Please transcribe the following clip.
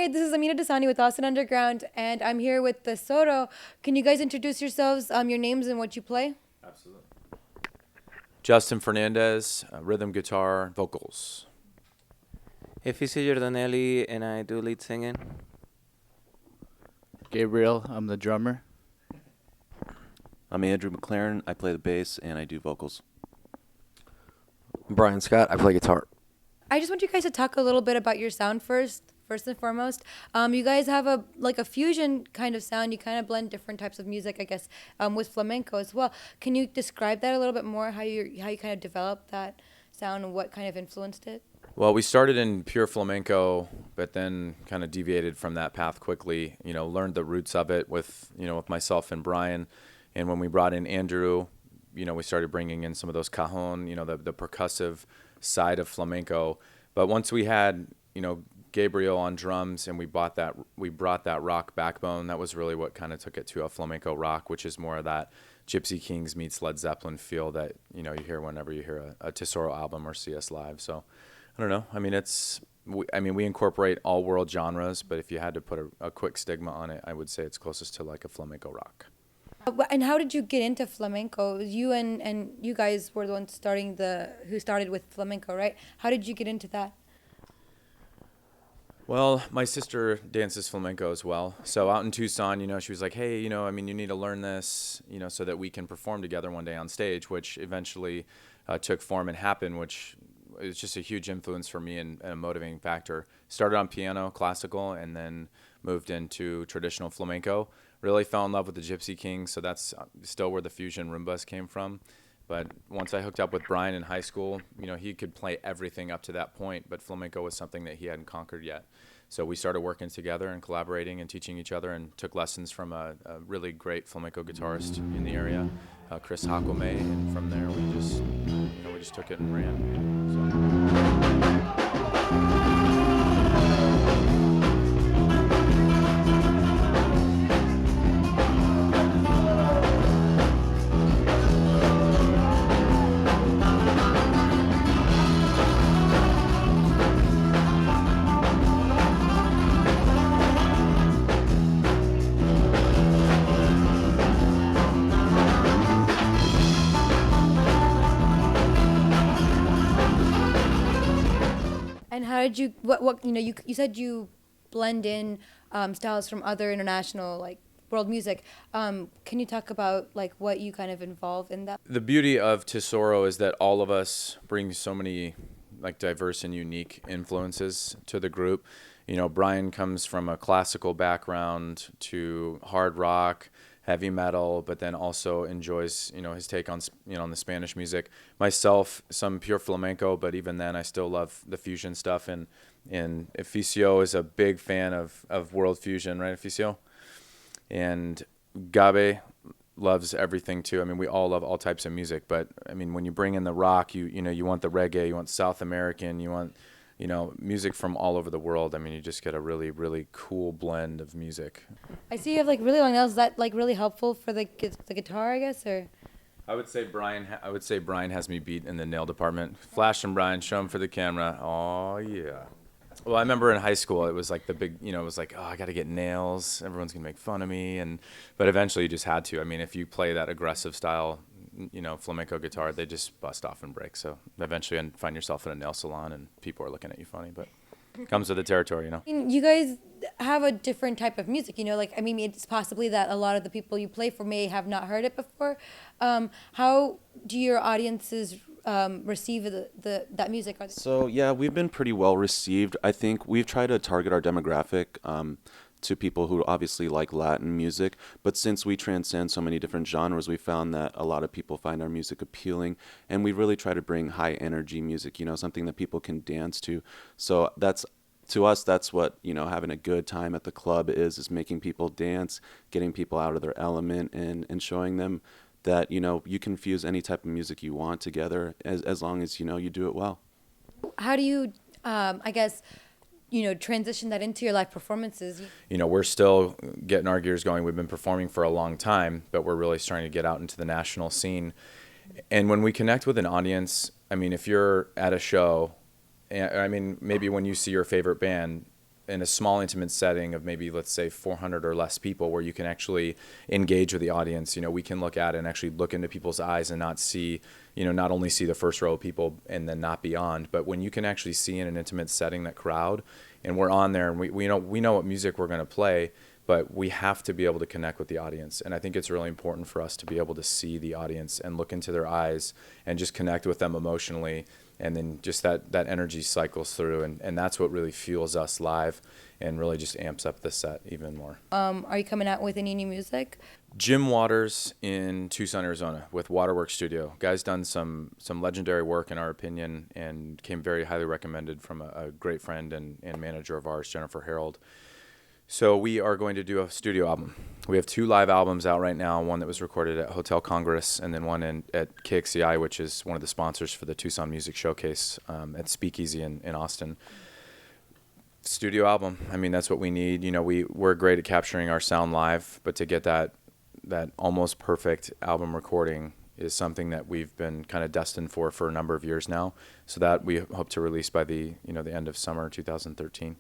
Hi, this is Amina Dasani with Austin Underground, and I'm here with Tesoro. Can you guys introduce yourselves, your names and what you play? Absolutely. Justin Fernandez, rhythm guitar, vocals. Effici Giordanelli, and I do lead singing. Gabriel, I'm the drummer. I'm Andrew McLaren. I play the bass and I do vocals. I'm Brian Scott. I play guitar. I just want you guys to talk a little bit about your sound first and foremost. You guys have a fusion kind of sound. You kind of blend different types of music, I guess, with flamenco as well. Can you describe that a little bit more? How you kind of developed that sound and what kind of influenced it? Well, we started in pure flamenco, but then kind of deviated from that path quickly. Learned the roots of it with myself and Brian, and when we brought in Andrew, we started bringing in some of those cajon, the percussive side of flamenco. But once we had Gabriel on drums and we brought that rock backbone, that was really what kind of took it to a flamenco rock, which is more of that Gypsy Kings meets Led Zeppelin feel that you hear whenever you hear a Tesoro album or see us live. So I don't know. I mean, we incorporate all world genres, but if you had to put a quick stigma on it, I would say it's closest to like a flamenco rock. And how did you get into flamenco? You and you guys were the ones who started with flamenco, right? How did you get into that? Well, my sister dances flamenco as well. So out in Tucson, she was like, hey, you need to learn this, so that we can perform together one day on stage, which eventually took form and happened, which is just a huge influence for me and a motivating factor. Started on piano, classical, and then moved into traditional flamenco. Really fell in love with the Gypsy Kings, so that's still where the fusion rumbas came from. But once I hooked up with Brian in high school, he could play everything up to that point, but flamenco was something that he hadn't conquered yet. So we started working together and collaborating and teaching each other, and took lessons from a really great flamenco guitarist in the area, Chris Hakome, and from there we just took it and ran. And how did you you said you blend in styles from other international world music. Can you talk about what you kind of involve in that? The beauty of Tesoro is that all of us bring so many diverse and unique influences to the group. Brian comes from a classical background to hard rock, heavy metal, but then also enjoys his take on on the Spanish music. Myself, some pure flamenco, but even then I still love the fusion stuff. And Efficio is a big fan of world fusion, right, Efficio? And Gabe loves everything too. We all love all types of music, but when you bring in the rock, you want the reggae, you want South American, you want music from all over the world. You just get a really, really cool blend of music. I see you have really long nails. Is that really helpful for the guitar, I guess, or? I would say Brian has me beat in the nail department. Flash him, Brian. Show him for the camera. Oh yeah. Well, I remember in high school it was the big, it was oh, I got to get nails. Everyone's gonna make fun of me, but eventually you just had to. If you play that aggressive style, flamenco guitar, they just bust off and break. So eventually you find yourself in a nail salon and people are looking at you funny, but it comes with the territory, You guys have a different type of music, it's possibly that a lot of the people you play for may have not heard it before. How do your audiences receive that music? So yeah, we've been pretty well received. I think we've tried to target our demographic to people who obviously like Latin music, but since we transcend so many different genres, we found that a lot of people find our music appealing, and we really try to bring high energy music, something that people can dance to. So to us, that's what having a good time at the club is making people dance, getting people out of their element, and showing them that you can fuse any type of music you want together as long as you do it well. How do you I guess transition that into your live performances? We're still getting our gears going. We've been performing for a long time, but we're really starting to get out into the national scene. And when we connect with an audience, if you're at a show, maybe when you see your favorite band, in a small intimate setting of maybe, let's say, 400 or less people, where you can actually engage with the audience. We can look at it and actually look into people's eyes and not see, not only see the first row of people and then not beyond, but when you can actually see in an intimate setting that crowd, and we're on there and we know what music we're going to play, but we have to be able to connect with the audience. And I think it's really important for us to be able to see the audience and look into their eyes and just connect with them emotionally. And then just that energy cycles through, and that's what really fuels us live and really just amps up the set even more. Are you coming out with any new music? Jim Waters in Tucson, Arizona with Waterworks Studio. Guy's done some legendary work in our opinion, and came very highly recommended from a great friend and manager of ours, Jennifer Harold. So we are going to do a studio album. We have 2 live albums out right now, one that was recorded at Hotel Congress, and then one at KXCI, which is one of the sponsors for the Tucson Music Showcase at Speakeasy in Austin. Studio album, I mean, that's what we need. We're great at capturing our sound live, but to get that almost perfect album recording is something that we've been kind of destined for a number of years now. So that we hope to release by the end of summer 2013.